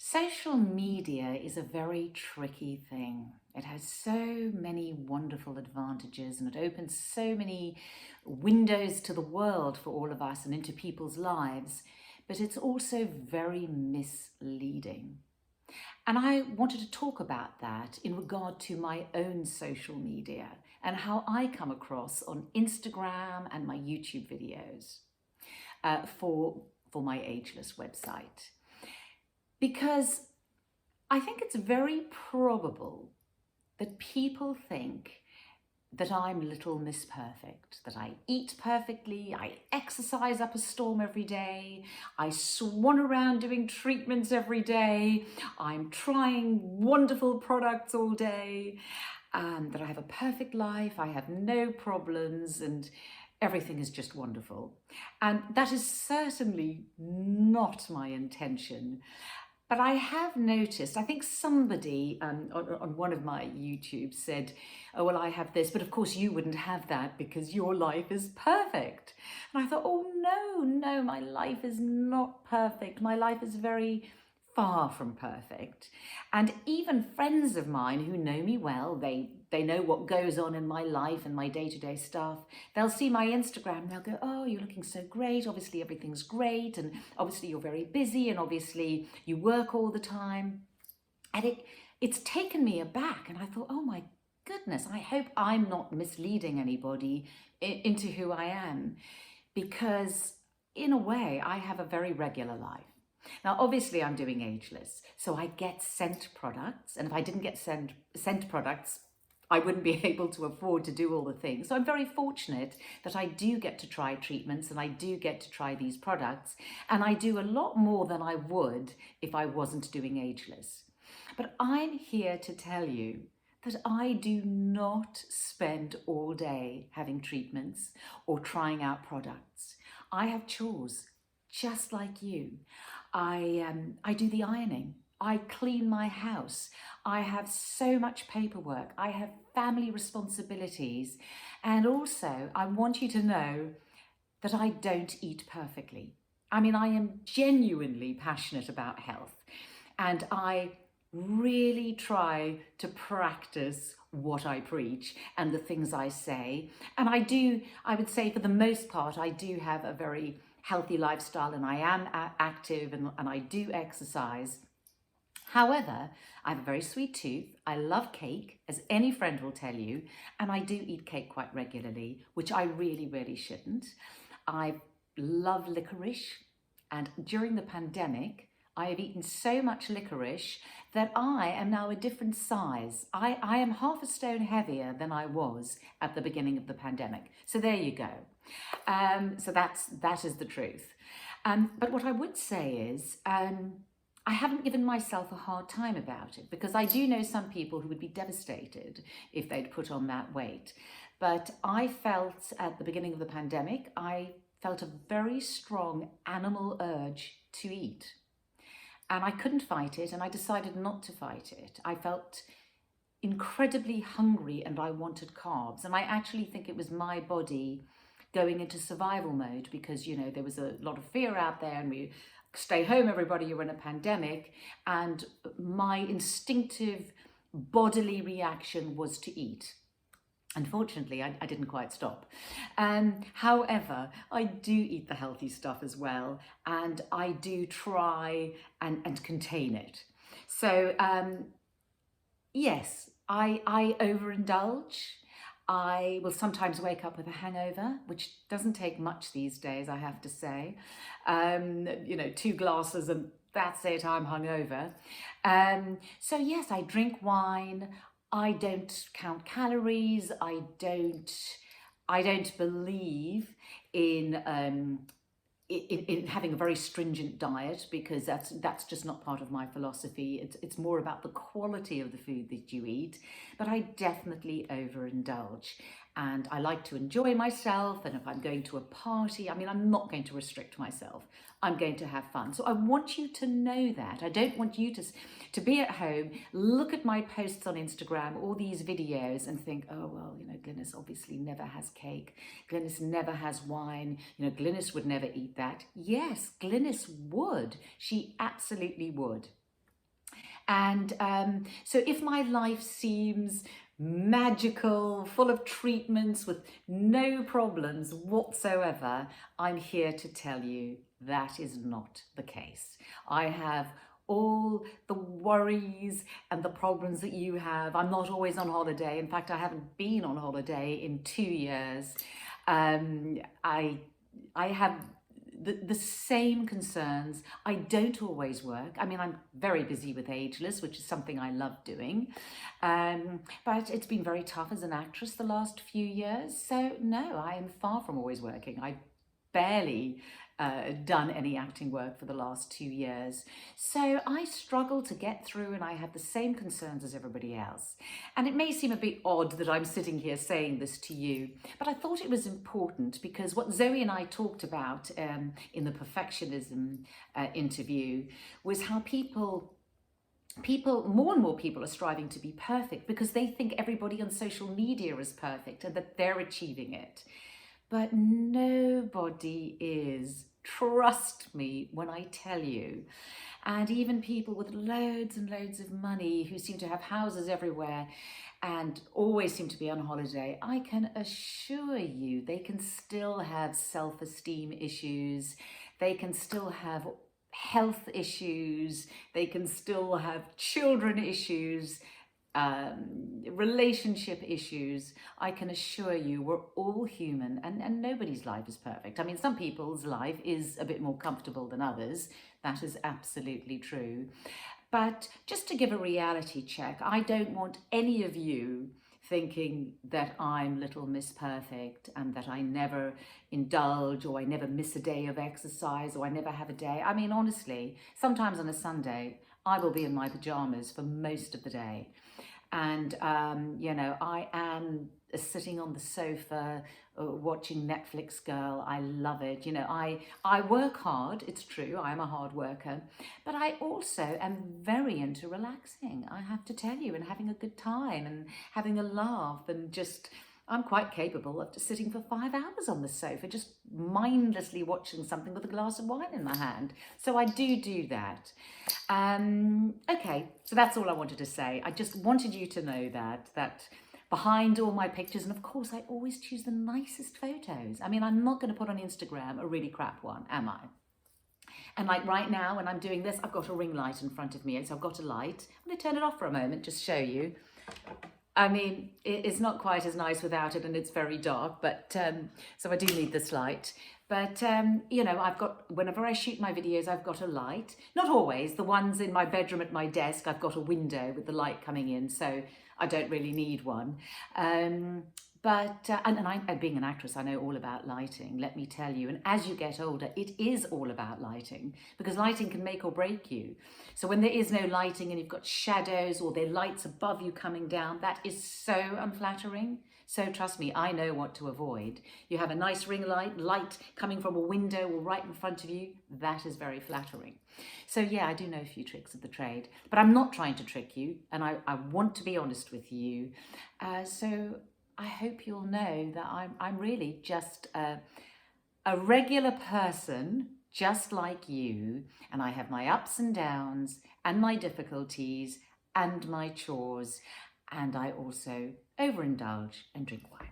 Social media is a very tricky thing. It has so many wonderful advantages and it opens so many windows to the world for all of us and into people's lives, but it's also very misleading. And I wanted to talk about that in regard to my own social media and how I come across on Instagram and my YouTube videos for my Ageless website. Because I think it's very probable that people think that I'm Little Miss Perfect, that I eat perfectly, I exercise up a storm every day, I swan around doing treatments every day, I'm trying wonderful products all day, that I have a perfect life, I have no problems, and everything is just wonderful. And that is certainly not my intention. But I have noticed, I think somebody on one of my YouTube said, oh, well, I have this, but of course you wouldn't have that because your life is perfect. And I thought, oh, no, my life is not perfect. My life is very far from perfect. And even friends of mine who know me well, they know what goes on in my life and my day-to-day stuff. They'll see my Instagram and they'll go, oh, you're looking so great. Obviously everything's great. And obviously you're very busy and obviously you work all the time. And it's taken me aback. And I thought, oh my goodness, I hope I'm not misleading anybody into who I am, because in a way I have a very regular life. Now, obviously I'm doing Ageless, so I get sent products, and if I didn't get sent products, I wouldn't be able to afford to do all the things. So I'm very fortunate that I do get to try treatments and I do get to try these products, and I do a lot more than I would if I wasn't doing Ageless. But I'm here to tell you that I do not spend all day having treatments or trying out products. I have chores just like you. I do the ironing. I clean my house. I have so much paperwork. I have family responsibilities. And also, I want you to know that I don't eat perfectly. I mean, I am genuinely passionate about health, and I really try to practice what I preach and the things I say. And I would say for the most part, I do have a very healthy lifestyle and I am active and I do exercise. However, I have a very sweet tooth. I love cake, as any friend will tell you, and I do eat cake quite regularly, which I really shouldn't. I love licorice, and during the pandemic, I have eaten so much licorice that I am now a different size. I am half a stone heavier than I was at the beginning of the pandemic. So there you go. So that is the truth. But what I would say is, I haven't given myself a hard time about it, because I do know some people who would be devastated if they'd put on that weight. But I felt at the beginning of the pandemic, I felt a very strong animal urge to eat. And I couldn't fight it, and I decided not to fight it. I felt incredibly hungry and I wanted carbs. And I actually think it was my body going into survival mode, because, you know, there was a lot of fear out there and we stay home, everybody, you're in a pandemic. And my instinctive bodily reaction was to eat. Unfortunately, I didn't quite stop. However, I do eat the healthy stuff as well, and I do try and contain it. So yes, I overindulge. I will sometimes wake up with a hangover, which doesn't take much these days, I have to say. You know, 2 glasses and that's it, I'm hungover. So yes, I drink wine. I don't count calories. I don't believe in having a very stringent diet, because that's just not part of my philosophy. It's more about the quality of the food that you eat. But I definitely overindulge, and I like to enjoy myself. And if I'm going to a party, I mean, I'm not going to restrict myself. I'm going to have fun. So I want you to know that. I don't want you to be at home, look at my posts on Instagram, all these videos, and think, oh, well, you know, Glynis obviously never has cake. Glynis never has wine. You know, Glynis would never eat that. Yes, Glynis would. She absolutely would. And so if my life seems magical, full of treatments with no problems whatsoever, I'm here to tell you that is not the case. I have all the worries and the problems that you have. I'm not always on holiday. In fact, I haven't been on holiday in 2 years. I have the same concerns. I don't always work. I mean, I'm very busy with Ageless, which is something I love doing. But it's been very tough as an actress the last few years. So no, I am far from always working. I barely done any acting work for the last 2 years. So I struggle to get through, and I have the same concerns as everybody else. And it may seem a bit odd that I'm sitting here saying this to you, but I thought it was important because what Zoe and I talked about in the perfectionism interview was how people, more and more people are striving to be perfect because they think everybody on social media is perfect and that they're achieving it. But nobody is. Trust me when I tell you. And even people with loads and loads of money who seem to have houses everywhere and always seem to be on holiday, I can assure you they can still have self-esteem issues. They can still have health issues. They can still have children issues. Relationship issues. I can assure you we're all human, and nobody's life is perfect. I mean, some people's life is a bit more comfortable than others. That is absolutely true. But just to give a reality check, I don't want any of you thinking that I'm Little Miss Perfect and that I never indulge or I never miss a day of exercise or I never have a day. I mean, honestly, sometimes on a Sunday, I will be in my pajamas for most of the day. And, you know, I am sitting on the sofa watching Netflix Girl. I love it. You know, I work hard. It's true. I'm a hard worker. But I also am very into relaxing, I have to tell you, and having a good time and having a laugh and just... I'm quite capable of just sitting for 5 hours on the sofa, just mindlessly watching something with a glass of wine in my hand. So I do that. Okay, so that's all I wanted to say. I just wanted you to know that behind all my pictures, and of course I always choose the nicest photos. I mean, I'm not going to put on Instagram a really crap one, am I? And like right now when I'm doing this, I've got a ring light in front of me, so I've got a light. I'm going to turn it off for a moment, just show you. I mean, it's not quite as nice without it, and it's very dark, but so I do need this light. But, you know, I've got, whenever I shoot my videos, I've got a light. Not always. The ones in my bedroom at my desk, I've got a window with the light coming in, so I don't really need one. And being an actress, I know all about lighting, let me tell you. And as you get older, it is all about lighting, because lighting can make or break you. So when there is no lighting and you've got shadows or there are lights above you coming down, that is so unflattering. So trust me, I know what to avoid. You have a nice ring light coming from a window or right in front of you, that is very flattering. So yeah, I do know a few tricks of the trade, but I'm not trying to trick you, and I want to be honest with you. So I hope you'll know that I'm really just a regular person, just like you, and I have my ups and downs and my difficulties and my chores, and I also overindulge and drink wine.